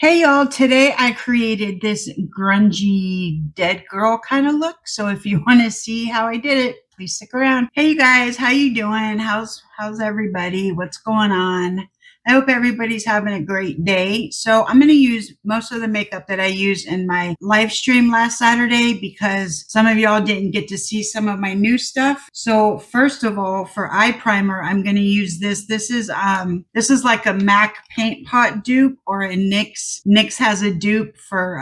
Hey y'all, today I created this grungy dead girl kind of look. So if you want to see how I did it, please stick around. Hey you guys, how you doing? How's everybody? What's going on? I hope everybody's having a great day. So I'm going to use most of the makeup that I used in my live stream last Saturday because some of y'all didn't get to see some of my new stuff. So first of all, for eye primer, I'm going to use this. This is like a MAC paint pot dupe or a NYX. NYX has a dupe for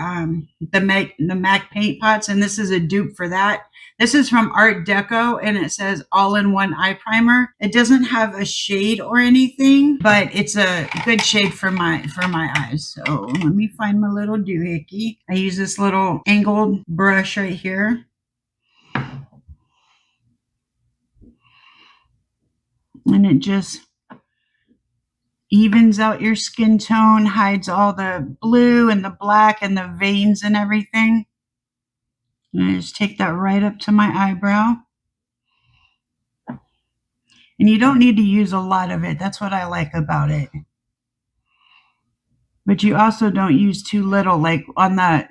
the MAC paint pots, and this is a dupe for that. This is from Art Deco, and it says all-in-one eye primer. It doesn't have a shade or anything, but it's a good shade for my eyes. So let me find my little doohickey. I use this little angled brush right here. And it just evens out your skin tone, hides all the blue and the black and the veins and everything. And I just take that right up to my eyebrow. And you don't need to use a lot of it. That's what I like about it. But you also don't use too little. Like on the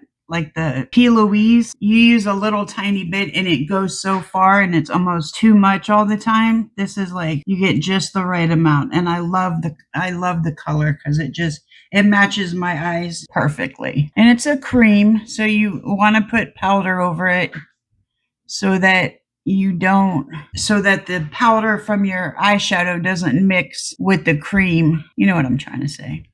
Louise, you use a little tiny bit and it goes so far and it's almost too much all the time. This is like you get just the right amount. And I love the color because it matches my eyes perfectly. And it's a cream, so you want to put powder over it so that the powder from your eyeshadow doesn't mix with the cream. You know what I'm trying to say.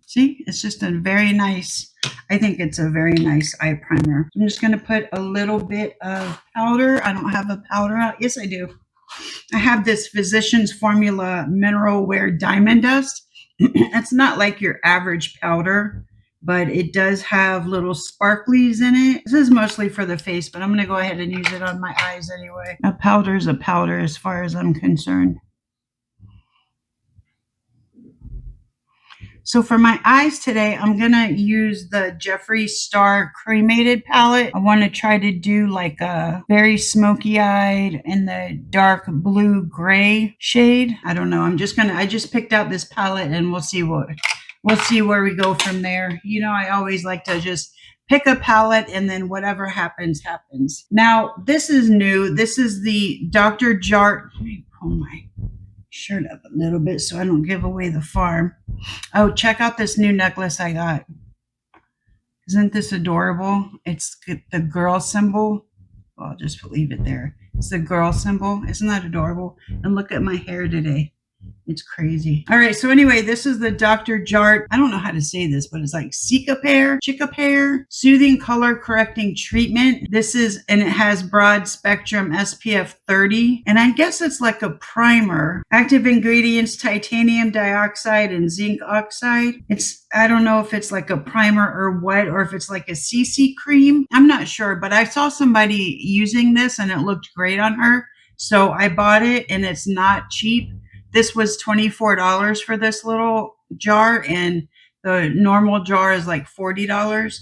See, it's just I think it's a very nice eye primer. I'm just going to put a little bit of powder. I don't have a powder out. Yes, I do. I have this Physicians Formula Mineral Wear Diamond Dust. It's not like your average powder, but it does have little sparklies in it. This is mostly for the face, but I'm going to go ahead and use it on my eyes anyway. A powder is a powder as far as I'm concerned. So for my eyes today, I'm going to use the Jeffree Star Cremated palette. I want to try to do like a very smoky eyed in the dark blue gray shade. I don't know. I just picked out this palette and we'll see where we go from there. You know, I always like to just pick a palette and then whatever happens, happens. Now, this is new. This is the Dr. Jart. Let me pull my shirt up a little bit so I don't give away the farm. Oh, check out this new necklace I got. Isn't this adorable? It's the girl symbol. Well, I'll just leave it there. It's the girl symbol. Isn't that adorable? And look at my hair today. It's crazy. All right. So anyway, this is the Dr. Jart. I don't know how to say this, but it's like Cicapair Soothing Color Correcting Treatment. And it has broad spectrum SPF 30. And I guess it's like a primer. Active ingredients, titanium dioxide and zinc oxide. I don't know if it's like a primer or what, or if it's like a CC cream. I'm not sure, but I saw somebody using this and it looked great on her. So I bought it and it's not cheap. This was $24 for this little jar, and the normal jar is like $40.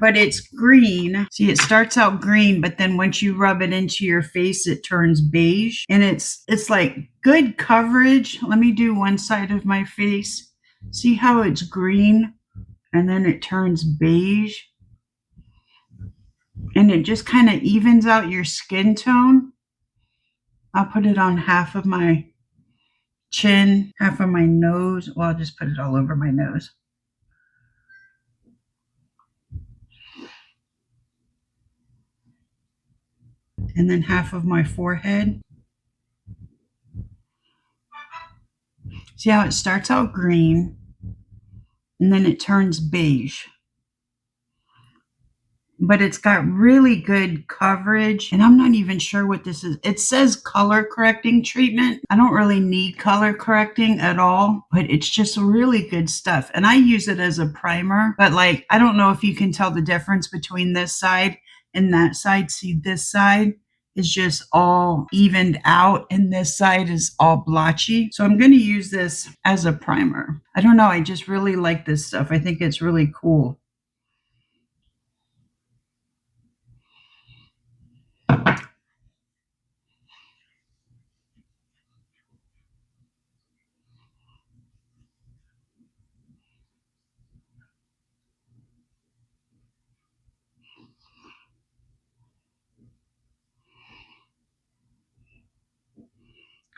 But it's green. See, it starts out green, but then once you rub it into your face, it turns beige. And it's like good coverage. Let me do one side of my face. See how it's green and then it turns beige? And it just kind of evens out your skin tone. I'll put it on half of my chin, half of my nose. Well, I'll just put it all over my nose. And then half of my forehead. See how it starts out green and then it turns beige. But it's got really good coverage, and I'm not even sure what this is. It says color correcting treatment. I don't really need color correcting at all, but it's just really good stuff. And I use it as a primer, but like, I don't know if you can tell the difference between this side and that side. See, this side is just all evened out and this side is all blotchy. So I'm going to use this as a primer. I don't know. I just really like this stuff. I think it's really cool.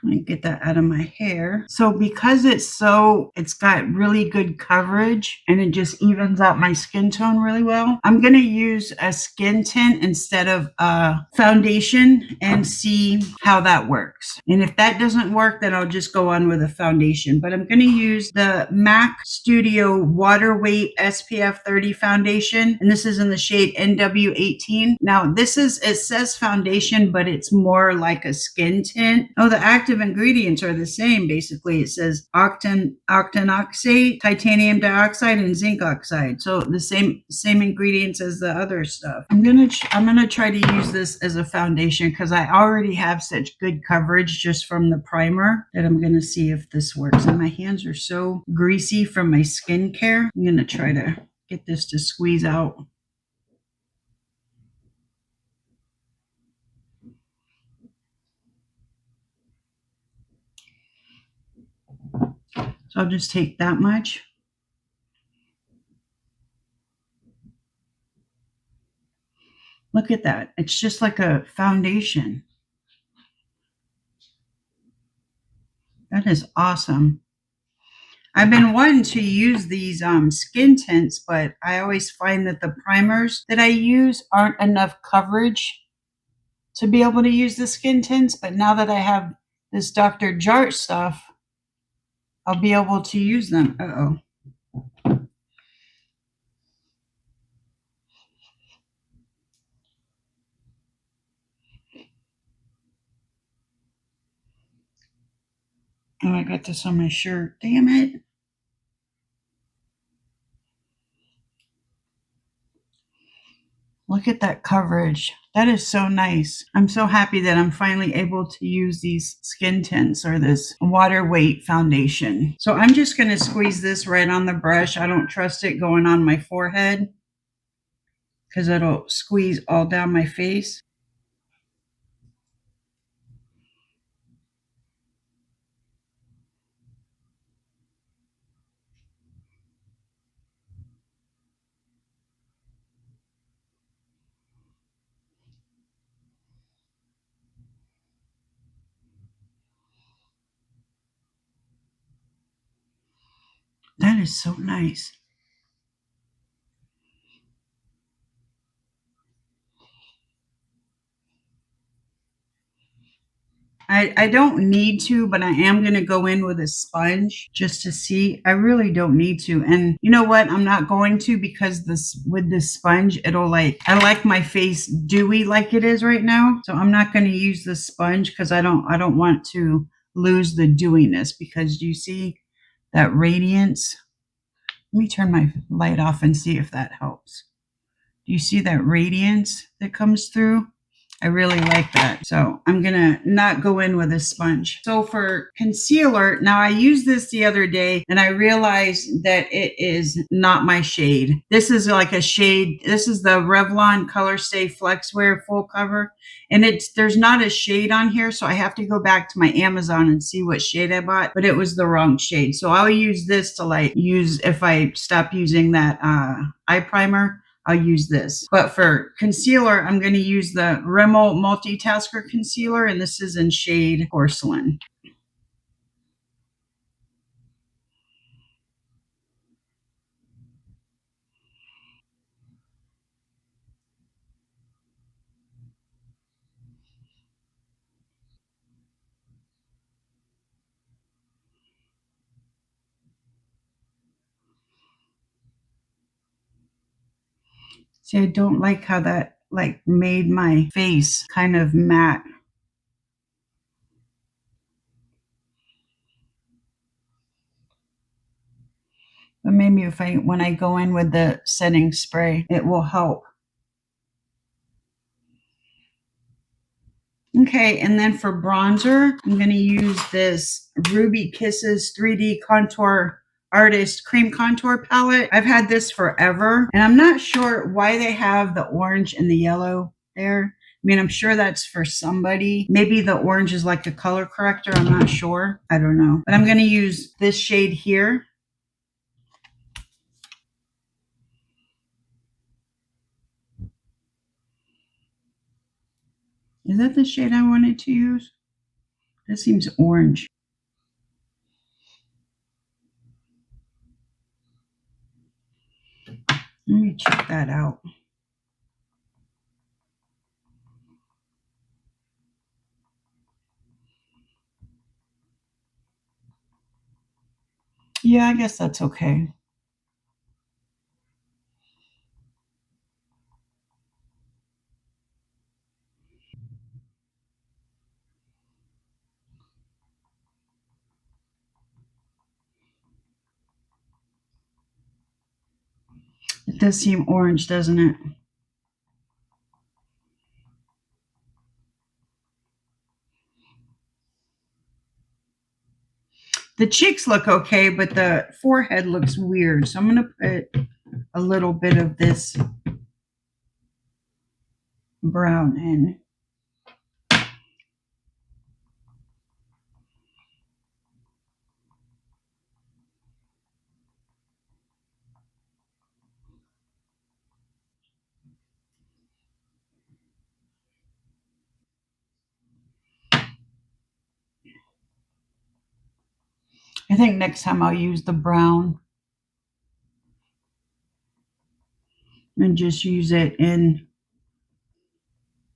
Let me get that out of my hair. So because it's got really good coverage and it just evens out my skin tone really well, I'm going to use a skin tint instead of a foundation and see how that works. And if that doesn't work, then I'll just go on with a foundation. But I'm going to use the MAC Studio Waterweight SPF 30 foundation. And this is in the shade NW18. Now it says foundation, but it's more like a skin tint. Oh, the active ingredients are the same. Basically, it says octanoxate, titanium dioxide, and zinc oxide. So the same ingredients as the other stuff. I'm gonna try to use this as a foundation because I already have such good coverage just from the primer that I'm gonna see if this works. And my hands are so greasy from my skincare. I'm gonna try to get this to squeeze out. So I'll just take that much. Look at that. It's just like a foundation. That is awesome. I've been wanting to use these skin tints, but I always find that the primers that I use aren't enough coverage to be able to use the skin tints. But now that I have this Dr. Jart stuff, I'll be able to use them. Uh-oh. Oh, I got this on my shirt. Damn it. Look at that coverage. That is so nice. I'm so happy that I'm finally able to use these skin tints or this water weight foundation. So I'm just going to squeeze this right on the brush. I don't trust it going on my forehead because it'll squeeze all down my face. That is so nice. I don't need to, but I am going to go in with a sponge just to see. I really don't need to. And you know what? I'm not going to because with this sponge, it'll I like my face dewy like it is right now. So I'm not going to use the sponge because I don't want to lose the dewiness because you see that radiance. Let me turn my light off and see if that helps. Do you see that radiance that comes through? I really like that. So I'm going to not go in with a sponge. So for concealer, now I used this the other day and I realized that it is not my shade. This is like a shade. This is the Revlon Colorstay Flex Wear Full Cover. And there's not a shade on here. So I have to go back to my Amazon and see what shade I bought, but it was the wrong shade. So I'll use this to use if I stop using that eye primer. I'll use this. But for concealer, I'm going to use the Rimmel Multitasker Concealer, and this is in shade Porcelain. See, I don't like how that made my face kind of matte. But maybe when I go in with the setting spray, it will help. Okay, and then for bronzer, I'm going to use this Ruby Kisses 3D Contour Artist Cream Contour Palette. I've had this forever, and I'm not sure why they have the orange and the yellow there. I mean, I'm sure that's for somebody. Maybe the orange is like a color corrector. I'm not sure. I don't know. But I'm going to use this shade here. Is that the shade I wanted to use? This seems orange. Let me check that out. Yeah, I guess that's okay. It does seem orange, doesn't it? The cheeks look okay, but the forehead looks weird. So I'm going to put a little bit of this brown in. I think next time I'll use the brown and just use it in,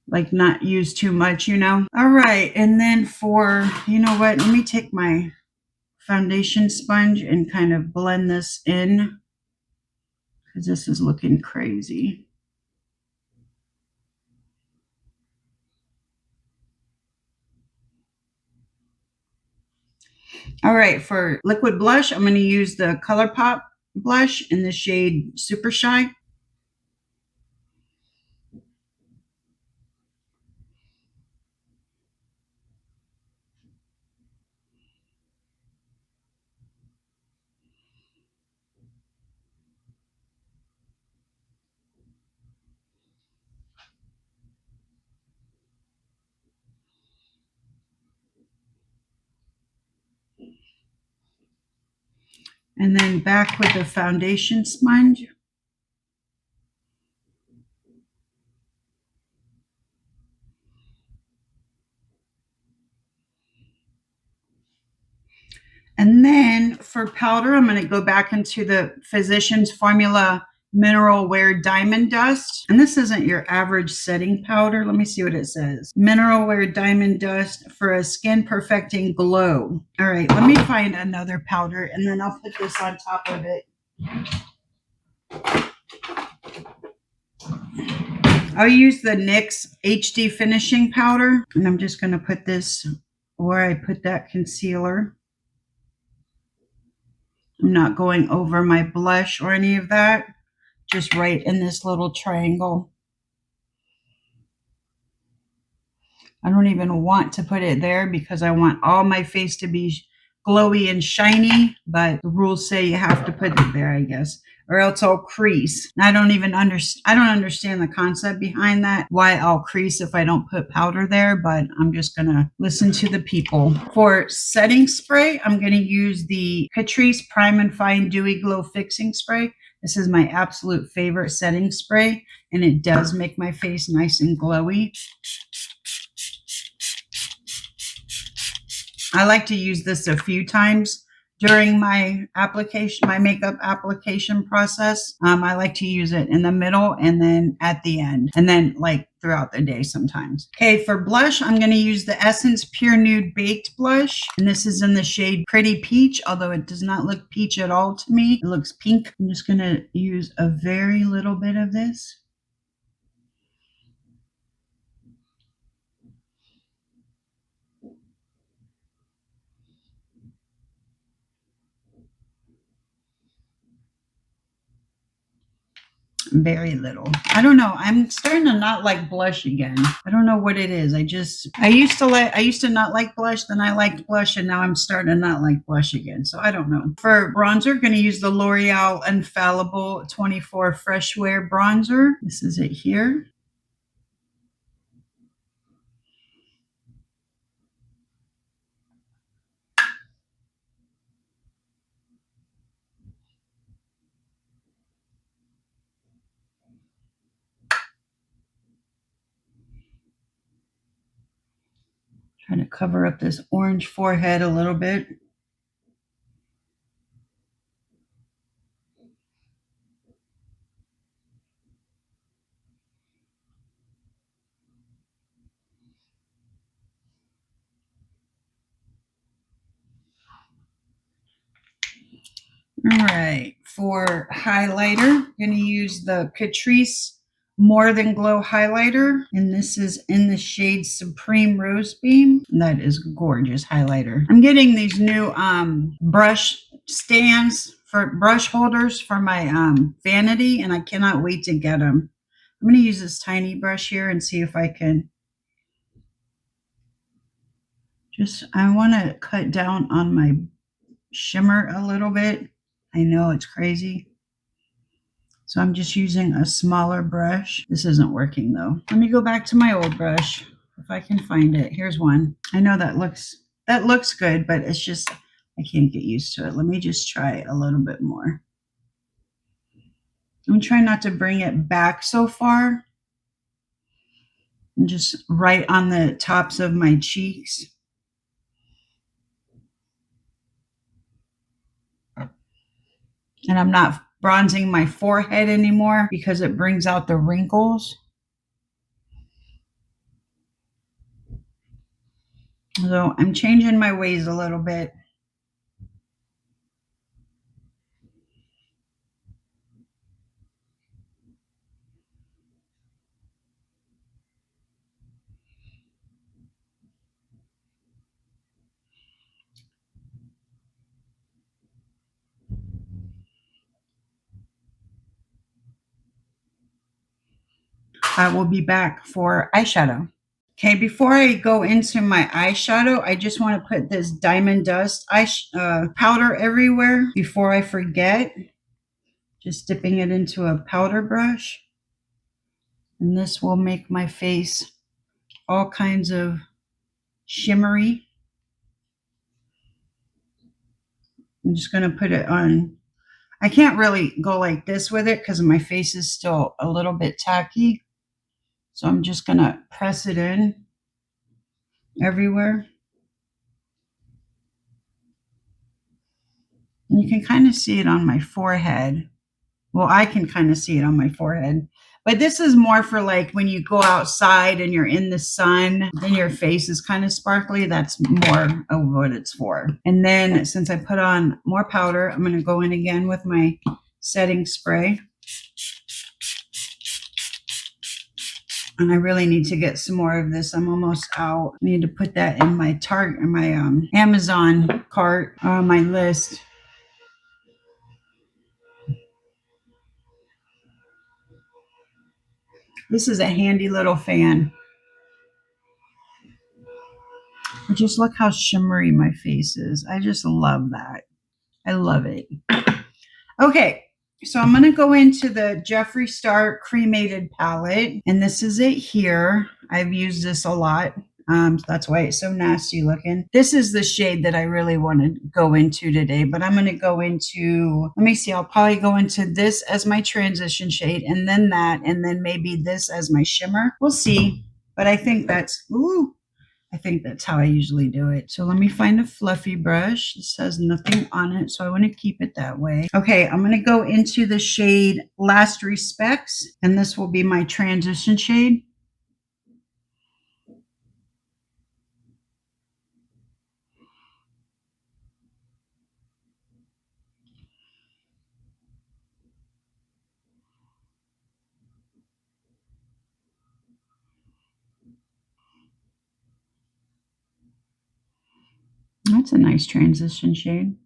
like, not use too much, you know? All right. And then for, you know what? Let me take my foundation sponge and kind of blend this in because this is looking crazy. All right, for liquid blush, I'm going to use the Colourpop blush in the shade Super Shy. And then back with the foundation sponge. And then for powder, I'm going to go back into the Physicians Formula Mineral Wear Diamond Dust. And this isn't your average setting powder. Let me see what it says. Mineral Wear Diamond Dust for a skin perfecting glow. All right, let me find another powder and then I'll put this on top of it. I'll use the NYX HD Finishing Powder. And I'm just going to put this where I put that concealer. I'm not going over my blush or any of that, just right in this little triangle. I don't even want to put it there because I want all my face to be glowy and shiny, but the rules say you have to put it there, I guess, or else I'll crease. I don't understand the concept behind that, why I'll crease if I don't put powder there, but I'm just gonna listen to the people. For setting spray, I'm gonna use the Catrice Prime and Fine Dewy Glow Fixing Spray. This is my absolute favorite setting spray, and it does make my face nice and glowy. I like to use this a few times during my application, my makeup application process. I like to use it in the middle and then at the end, and then like throughout the day sometimes. Okay, for blush, I'm going to use the Essence Pure Nude Baked Blush. And this is in the shade Pretty Peach, although it does not look peach at all to me. It looks pink. I'm just going to use a very little bit of this. Very little. I don't know. I'm starting to not like blush again. I don't know what it is. I used to not like blush, then I liked blush, and now I'm starting to not like blush again. So I don't know. For bronzer, going to use the L'Oreal Infallible 24 Fresh Wear Bronzer. This is it here. Trying to cover up this orange forehead a little bit. All right, for highlighter, I'm going to use the Catrice More Than Glow highlighter, and this is in the shade Supreme Rose Beam. That is gorgeous highlighter. I'm getting these new brush stands for brush holders for my vanity, and I cannot wait to get them. I'm going to use this tiny brush here and see if I can I want to cut down on my shimmer a little bit. I know it's crazy. So I'm just using a smaller brush. This isn't working though. Let me go back to my old brush if I can find it. Here's one. I know that looks good, but it's just I can't get used to it. Let me just try a little bit more. I'm trying not to bring it back so far. And just right on the tops of my cheeks. And I'm not bronzing my forehead anymore because it brings out the wrinkles. So I'm changing my ways a little bit. I will be back for eyeshadow. Okay, before I go into my eyeshadow, I just want to put this Diamond Dust powder everywhere before I forget. Just dipping it into a powder brush. And this will make my face all kinds of shimmery. I'm just going to put it on. I can't really go like this with it because my face is still a little bit tacky. So I'm just going to press it in everywhere. And you can kind of see it on my forehead. Well, I can kind of see it on my forehead. But this is more for like when you go outside and you're in the sun, then your face is kind of sparkly. That's more of what it's for. And then since I put on more powder, I'm going to go in again with my setting spray. And I really need to get some more of this. I'm almost out. I need to put that in my Amazon cart on my list. This is a handy little fan. Just look how shimmery my face is. I just love that. I love it. Okay, so I'm going to go into the Jeffree Star Cremated palette. And this is it here. I've used this a lot. That's why it's so nasty looking. This is the shade that I really want to go into today. But I'm going to go into, let me see, I'll probably go into this as my transition shade. And then that. And then maybe this as my shimmer. We'll see. But I think that's, ooh. I think that's how I usually do it. So let me find a fluffy brush. This has nothing on it, so I want to keep it that way. Okay, I'm going to go into the shade Last Respects, and this will be my transition shade. That's a nice transition shade.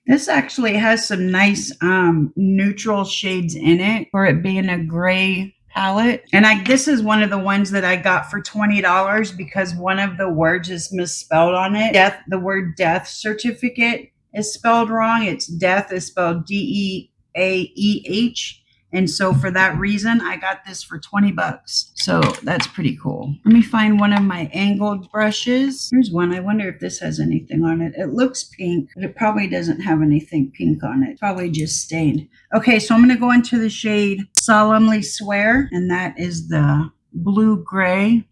This actually has some nice neutral shades in it for it being a gray palette. And this is one of the ones that I got for $20 because one of the words is misspelled on it. The word death certificate is spelled wrong. It's death is spelled D-E-A-E-H And so for that reason, I got this for 20 bucks. So that's pretty cool. Let me find one of my angled brushes. Here's one. I wonder if this has anything on it. It looks pink, but it probably doesn't have anything pink on it. Probably just stained. Okay, so I'm going to go into the shade Solemnly Swear, and that is the blue gray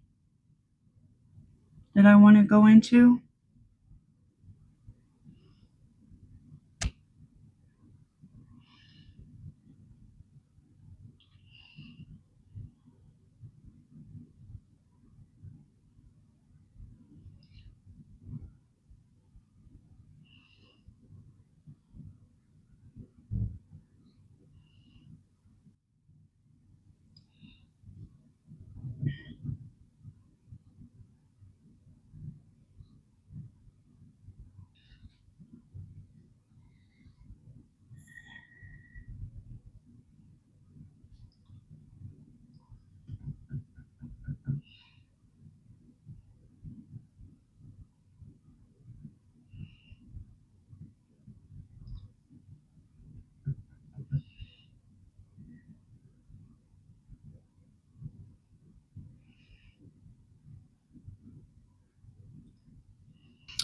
that I want to go into.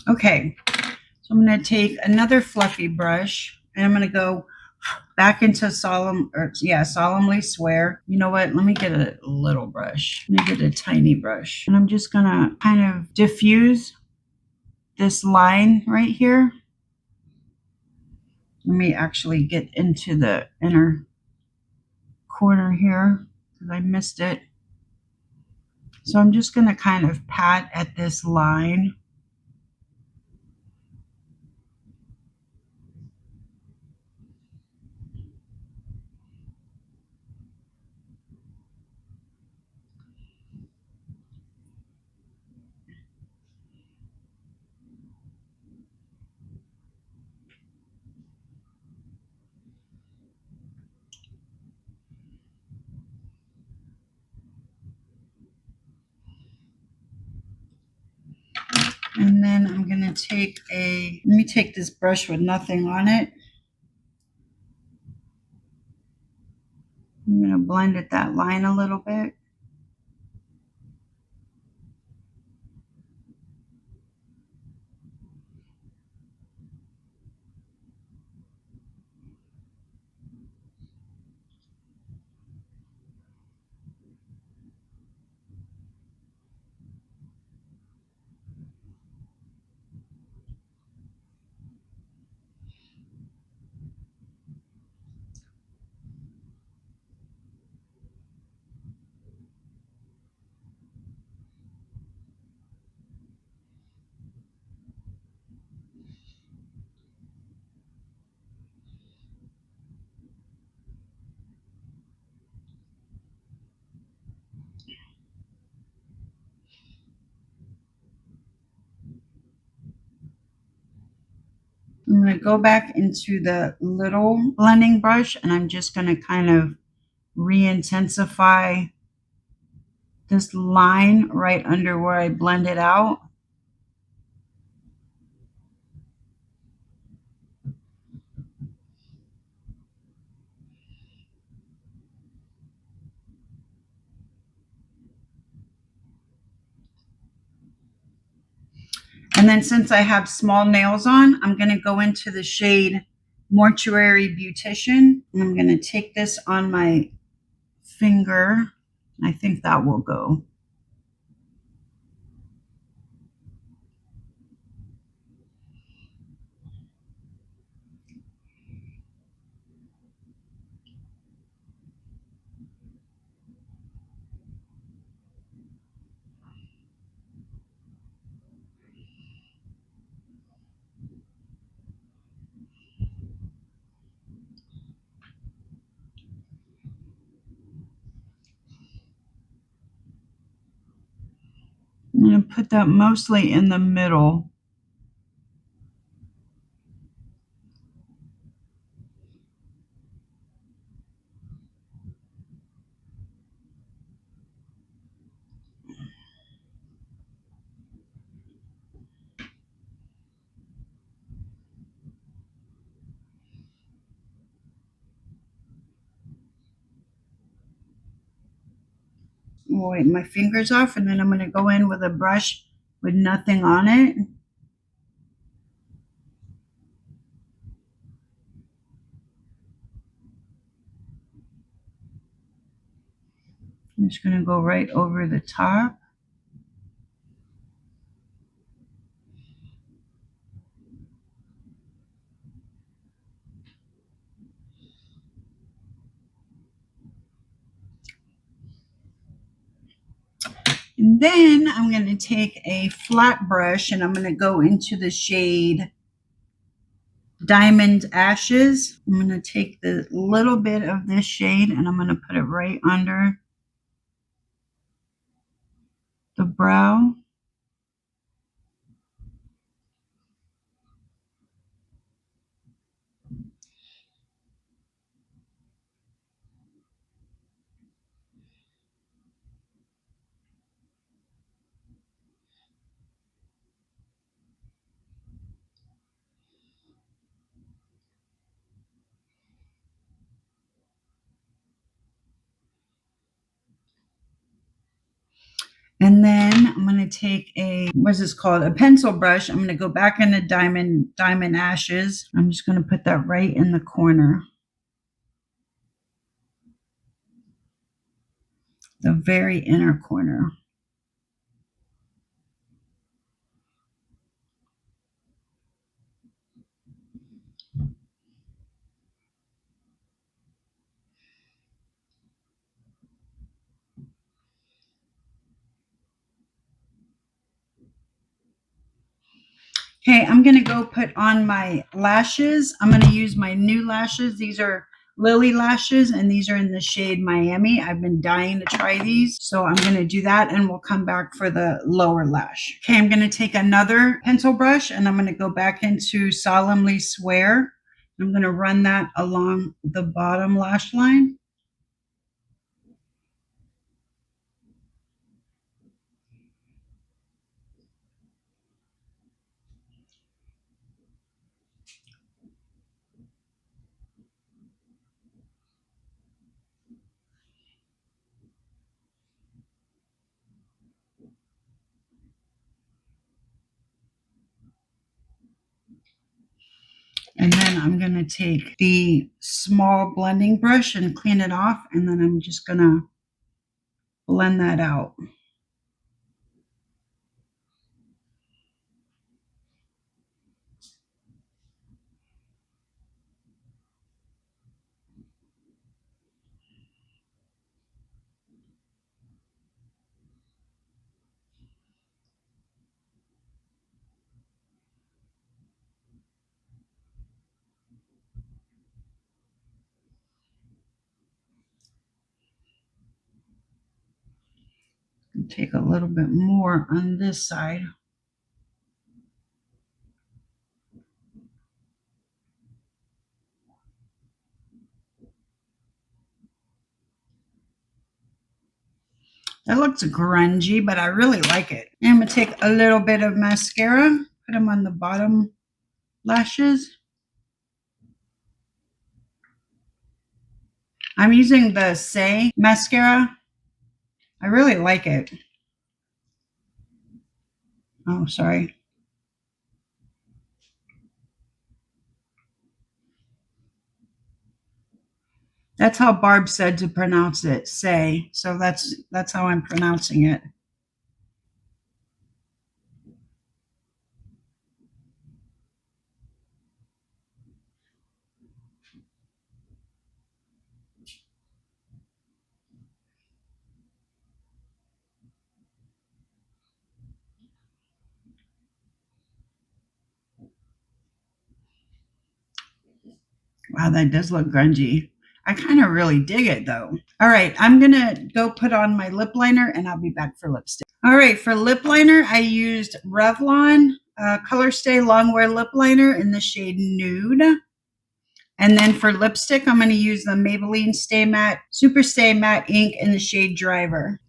Okay, so I'm going to take another fluffy brush and I'm going to go back into Solemnly Swear. You know what? Let me get a little brush. Let me get a tiny brush. And I'm just going to kind of diffuse this line right here. Let me actually get into the inner corner here because I missed it. So I'm just going to kind of pat at this line. And then I'm going to take let me take this brush with nothing on it. I'm going to blend at that line a little bit. I'm going to go back into the little blending brush and I'm just going to kind of re-intensify this line right under where I blended out. And then since I have small nails on, I'm going to go into the shade Mortuary Beautician. And I'm going to take this on my finger. I think that will go. I'm going to put that mostly in the middle. wipe my fingers off, and then I'm going to go in with a brush with nothing on it. I'm just going to go right over the top. And then I'm going to take a flat brush and I'm going to go into the shade Diamond Ashes. I'm going to take the little bit of this shade and I'm going to put it right under the brow. And then I'm going to take what's this called? A pencil brush. I'm going to go back into Diamond Ashes. I'm just going to put that right in the corner. The very inner corner. Okay, I'm going to go put on my lashes. I'm going to use my new lashes. These are Lily lashes, and these are in the shade Miami. I've been dying to try these, so I'm going to do that, and we'll come back for the lower lash. Okay, I'm going to take another pencil brush, and I'm going to go back into Solemnly Swear. I'm going to run that along the bottom lash line. And then I'm going to take the small blending brush and clean it off. And then I'm just going to blend that out. And take a little bit more on this side. That looks grungy, but I really like it. And I'm going to take a little bit of mascara, put them on the bottom lashes. I'm using the Saie mascara. I really like it. Oh, sorry. That's how Barb said to pronounce it, Saie. So that's how I'm pronouncing it. Wow, that does look grungy. I kind of really dig it though. All right, I'm going to go put on my lip liner and I'll be back for lipstick. All right, for lip liner, I used Revlon Colorstay Longwear Lip Liner in the shade Nude. And then for lipstick, I'm going to use the Maybelline Stay Matte Super Stay Matte Ink in the shade Driver.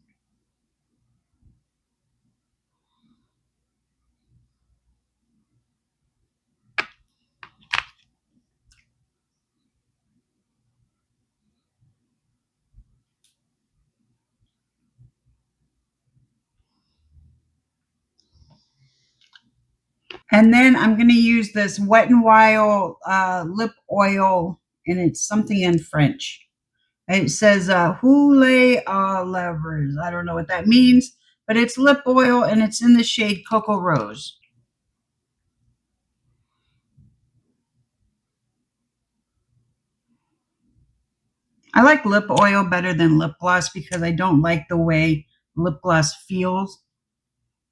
And then I'm going to use this Wet n Wild lip oil, and it's something in French. It says Houle à Lèvres. I don't know what that means, but it's lip oil, and it's in the shade Cocoa Rose. I like lip oil better than lip gloss because I don't like the way lip gloss feels.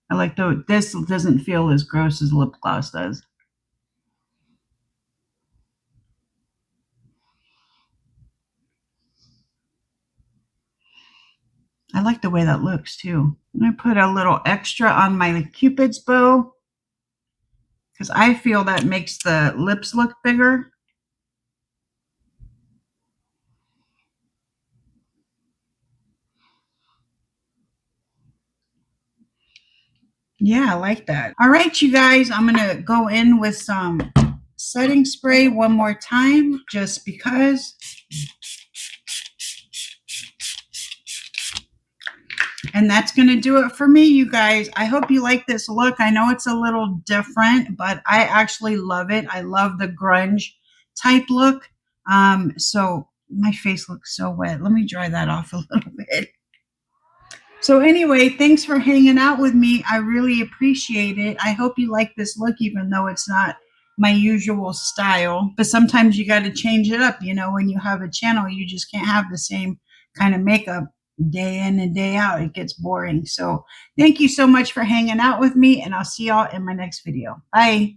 I like this doesn't feel as gross as lip gloss does. I like the way that looks too. I'm going to put a little extra on my Cupid's bow because I feel that makes the lips look bigger. Yeah, I like that. All right, you guys, I'm going to go in with some setting spray one more time just because. And that's going to do it for me, you guys. I hope you like this look. I know it's a little different, but I actually love it. I love the grunge type look. So my face looks so wet. Let me dry that off a little bit. So anyway, thanks for hanging out with me. I really appreciate it. I hope you like this look, even though it's not my usual style. But sometimes you got to change it up. You know, when you have a channel, you just can't have the same kind of makeup day in and day out. It gets boring. So thank you so much for hanging out with me, and I'll see y'all in my next video. Bye.